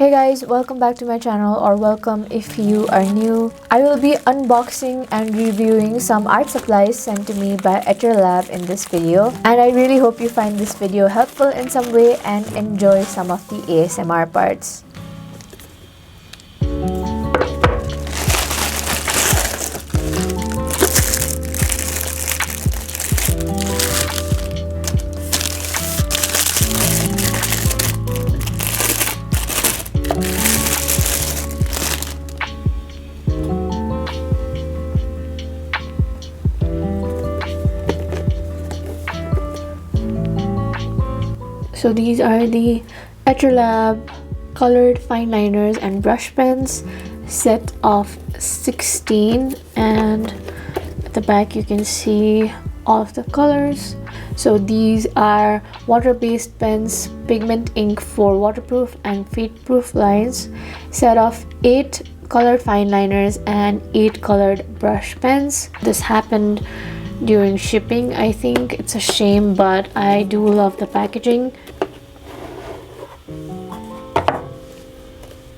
Hey guys, welcome back to my channel, or welcome if you are new. I will be unboxing and reviewing some art supplies sent to me by etchr in this video, and I really hope you find this video helpful in some way and enjoy some of the ASMR parts. So these are the etchr colored fine liners and brush pens, set of 16, and at the back you can see all of the colors. So these are water-based pens, pigment ink for waterproof and fade-proof lines, set of 8 colored fine liners and 8 colored brush pens. This happened during shipping. I think it's a shame, but I do love the packaging.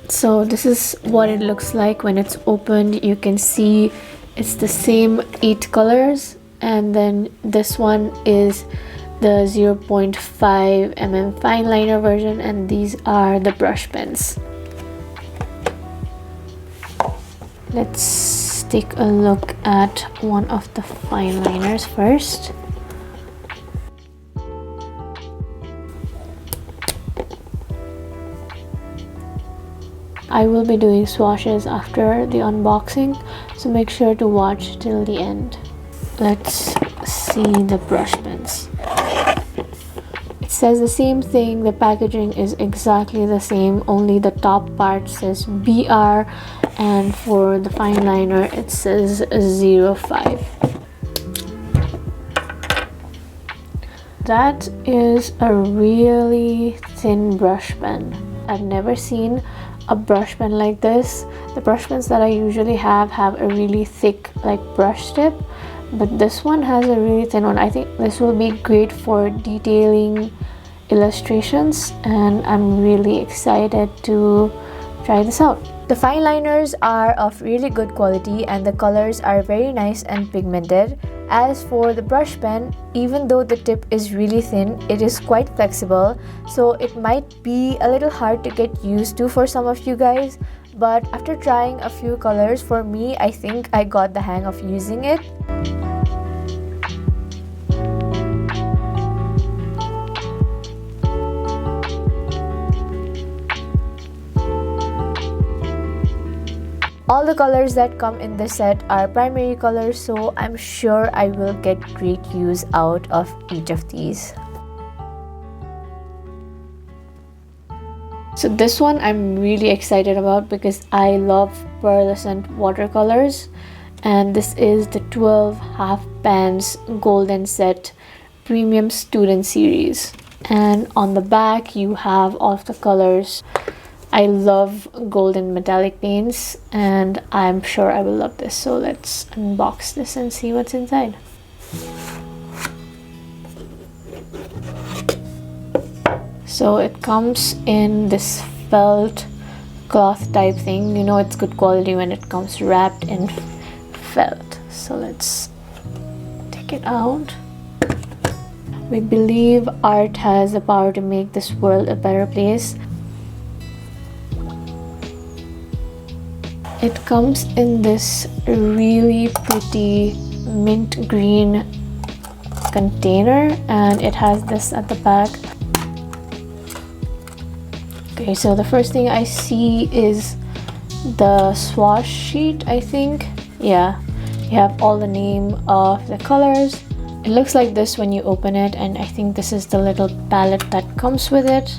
So this is what it looks like when it's opened. You can see it's the same 8 colors, and then this one is the 0.5 mm fine liner version, and these are the brush pens. Let's take a look at one of the fine liners first. I will be doing swatches after the unboxing, so make sure to watch till the end. Let's see the brush pens. It says the same thing, the packaging is exactly the same, only the top part says BR, and for the fine liner it says 05. That is a really thin brush pen. I've never seen a brush pen like this. The brush pens that I usually have a really thick brush tip, but this one has a really thin one. I think this will be great for detailing illustrations, and I'm really excited to try this out. The fine liners are of really good quality and the colors are very nice and pigmented. As for the brush pen, even though the tip is really thin, it is quite flexible, so it might be a little hard to get used to for some of you guys, but after trying a few colors, for me, I think I got the hang of using it. All the colors that come in this set are primary colors, so I'm sure I will get great use out of each of these. So this one I'm really excited about because I love Pearlescent watercolors, and this is the 12 half pans golden set premium student series, and on the back you have all of the colors. I love golden metallic paints, and I'm sure I will love this. So let's unbox this and see what's inside. So it comes in this felt cloth type thing. You know it's good quality when it comes wrapped in felt. So let's take it out. We believe art has the power to make this world a better place. It comes in this really pretty mint green container, and it has this at the back. Okay, so the first thing I see is the swatch sheet, I think. Yeah, you have all the name of the colors. It looks like this when you open it, and I think this is the little palette that comes with it.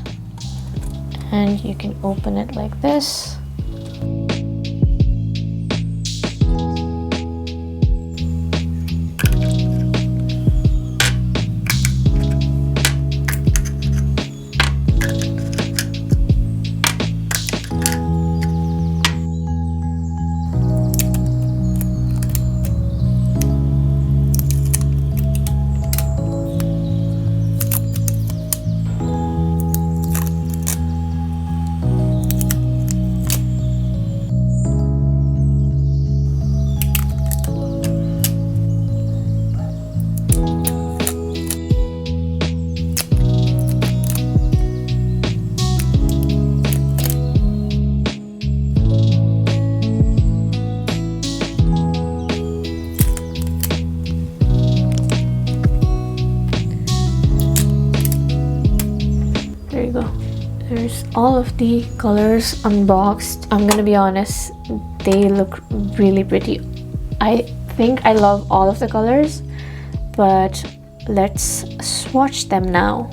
And you can open it like this. here's all of the colors unboxed. I'm gonna be honest, they look really pretty. I think I love all of the colors, but let's swatch them now.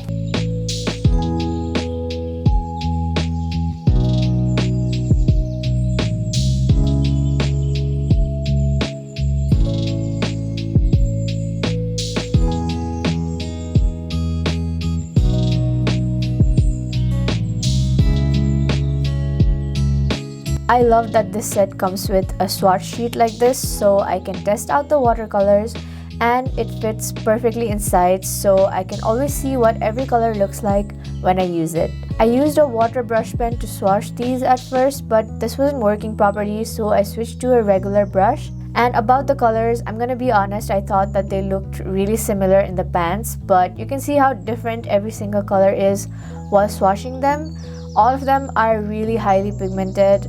I love that this set comes with a swatch sheet like this, so I can test out the watercolors, and it fits perfectly inside, so I can always see what every color looks like when I use it. I used a water brush pen to swatch these at first, but this wasn't working properly, so I switched to a regular brush. And about the colors, I'm gonna be honest, I thought that they looked really similar in the pans, but you can see how different every single color is while swatching them. All of them are really highly pigmented.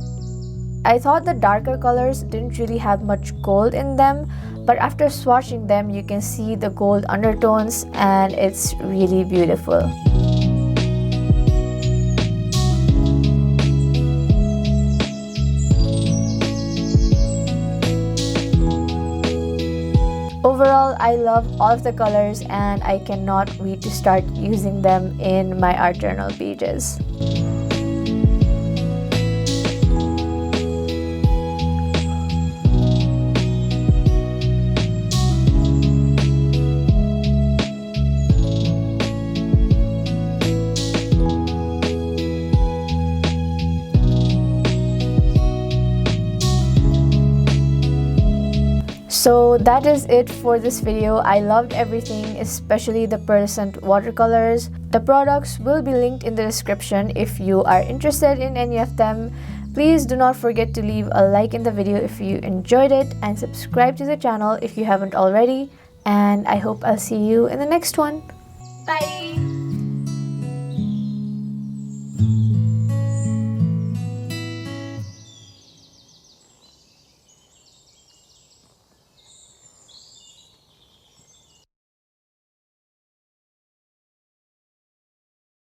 I thought the darker colors didn't really have much gold in them, but after swatching them, you can see the gold undertones and it's really beautiful. Overall, I love all of the colors and I cannot wait to start using them in my art journal pages. So that is it for this video. I loved everything, especially the Pearlescent watercolors. The products will be linked in the description if you are interested in any of them. Please do not forget to leave a like in the video if you enjoyed it and subscribe to the channel if you haven't already. And I hope I'll see you in the next one. Bye!